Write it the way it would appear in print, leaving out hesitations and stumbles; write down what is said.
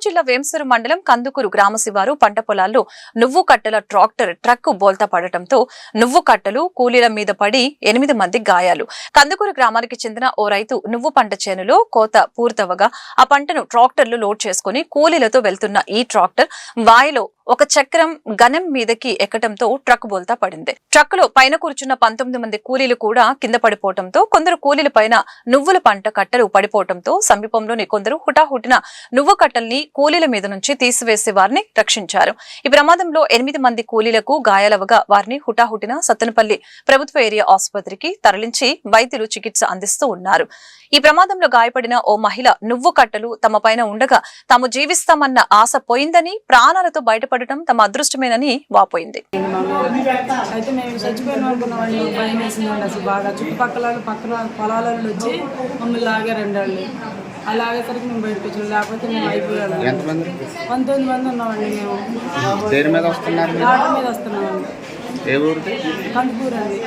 జిల్లా వేంసూరు మండలం కందుకూరు గ్రామ శివారు పంట పొలాల్లో నువ్వు కట్టల ట్రక్ బోల్తా పడటంతో నువ్వు కట్టలు కూలీల మీద పడి 8 మంది గాయాలు. కందుకూరు గ్రామానికి చెందిన ఓ రైతు నువ్వు పంట చేనులో కోత పూర్తవగా ఆ పంటను ట్రాక్టర్లు లోడ్ చేసుకుని కూలీలతో వెళ్తున్న ఈ ట్రాక్టర్ వాయిలో ఒక చక్రం గనం మీదకి ఎక్కడంతో ట్రక్ బోల్తా పడింది. ట్రక్ లో పైన కూర్చున్న 19 మంది కూలీలు కూడా కింద పడిపోవడంతో కొందరు కూలీల పైన నువ్వుల పంట కట్టలు పడిపోవడంతో సమీపంలోని కొందరు హుటాహుటిన నువ్వు కట్టల్ని కూలీల మీద నుంచి తీసివేసి వారిని రక్షించారు. ఈ ప్రమాదంలో 8 మంది కూలీలకు గాయాలవగా వారిని హుటాహుటిన సత్తెనపల్లి ప్రభుత్వ ఏరియా ఆసుపత్రికి తరలించి వైద్యులు చికిత్స అందిస్తూ ఉన్నారు. ఈ ప్రమాదంలో గాయపడిన ఓ మహిళ నువ్వు కట్టలు తమ పైన ఉండగా తాము జీవిస్తామన్న ఆశ పోయిందని, ప్రాణాలతో బయటపడటం తమ అదృష్టమేనని వాపోయింది. అయితే మేము చచ్చిపోయిన అనుకున్నామండి. భయం వేసిందండి అసలు బాగా. చుట్టుపక్కల పక్కన పొలాలలో వచ్చి మమ్మల్ని లాగారండి వాళ్ళు. అలాగేసరికి మేము బయటకు వచ్చాం, లేకపోతే మేము అయిపోయాము. 19 మంది ఉన్నామండి. మేము ఆటో మీద వస్తున్నామండి. కందుకూరు అండి.